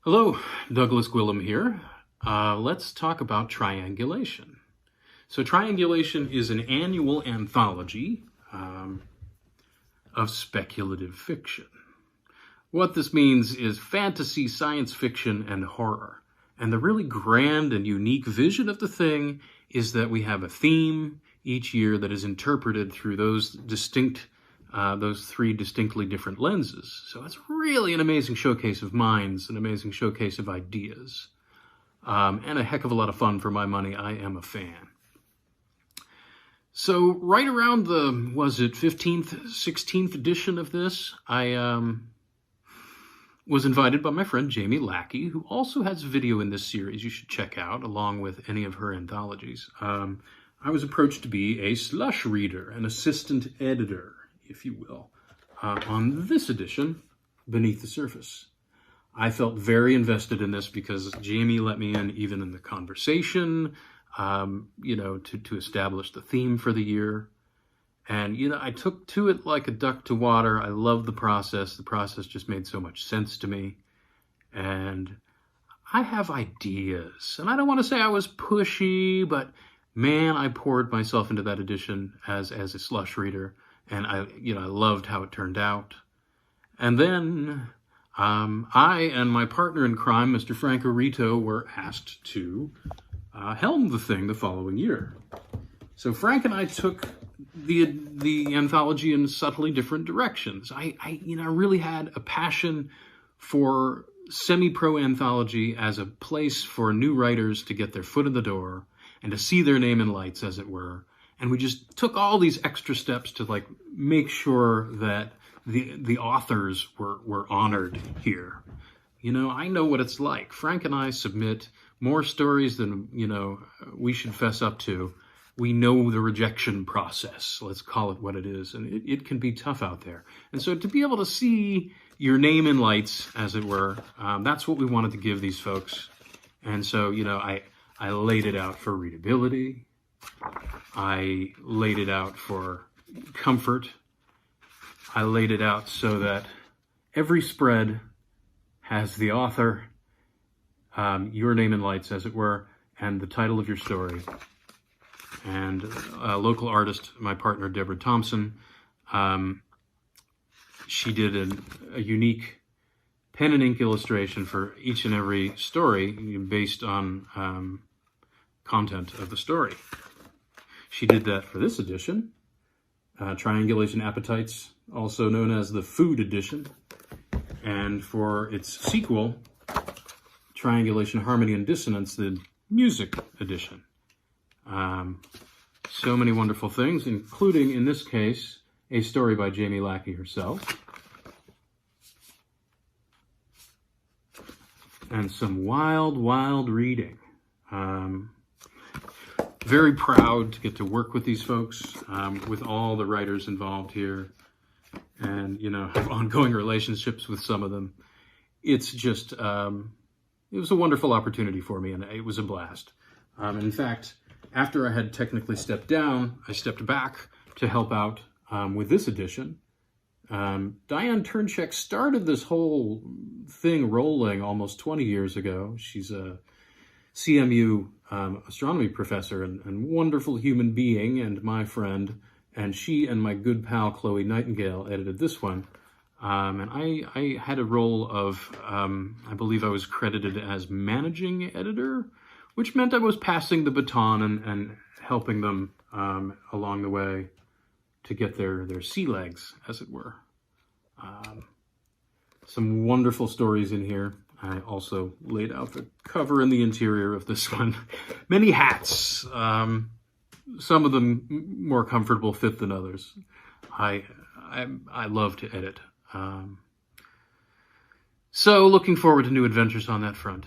Hello, Douglas Gwilym here. Let's talk about triangulation. So triangulation is an annual anthology of speculative fiction. What this means is fantasy, science fiction, and horror. And the really grand and unique vision of the thing is that we have a theme each year that is interpreted through those three distinctly different lenses. So it's really an amazing showcase of minds, an amazing showcase of ideas, and a heck of a lot of fun for my money. I am a fan. So right around the, 15th, 16th edition of this, I was invited by my friend Jamie Lackey, who also has a video in this series you should check out, along with any of her anthologies. I was approached to be a slush reader, an assistant editor, if you will, on this edition, Beneath the Surface. I felt very invested in this because Jamie let me in even in the conversation, to establish the theme for the year. And, I took to it like a duck to water. I loved the process. The process just made so much sense to me. And I have ideas. And I don't want to say I was pushy, but man, I poured myself into that edition as a slush reader. And I loved how it turned out. And then I and my partner in crime, Mr. Franco Rito, were asked to helm the thing the following year. So Frank and I took the anthology in subtly different directions. I really had a passion for semi-pro anthology as a place for new writers to get their foot in the door and to see their name in lights, as it were. And we just took all these extra steps to make sure that the authors were honored here. I know what it's like. Frank and I submit more stories than, we should fess up to. We know the rejection process. Let's call it what it is. And it can be tough out there. And so to be able to see your name in lights, as it were, that's what we wanted to give these folks. And so, I laid it out for readability. I laid it out for comfort. I laid it out so that every spread has the author, your name in lights, as it were, and the title of your story. And a local artist, my partner, Deborah Thompson, she did a unique pen and ink illustration for each and every story based on content of the story. She did that for this edition, Triangulation Appetites, also known as the Food Edition, and for its sequel, Triangulation Harmony and Dissonance, the Music Edition. So many wonderful things, including, in this case, a story by Jamie Lackey herself, and some wild, wild reading. Very proud to get to work with these folks, with all the writers involved here, and, have ongoing relationships with some of them. It's just, it was a wonderful opportunity for me, and it was a blast. In fact, after I had technically stepped down, I stepped back to help out with this edition. Diane Turnchek started this whole thing rolling almost 20 years ago. She's a CMU astronomy professor and wonderful human being and my friend, and she and my good pal Chloe Nightingale edited this one. And I had a role of, I believe I was credited as managing editor, which meant I was passing the baton and helping them along the way to get their sea legs, as it were. Some wonderful stories in here. I also laid out the cover and the interior of this one. Many hats, some of them more comfortable fit than others. I love to edit. So looking forward to new adventures on that front.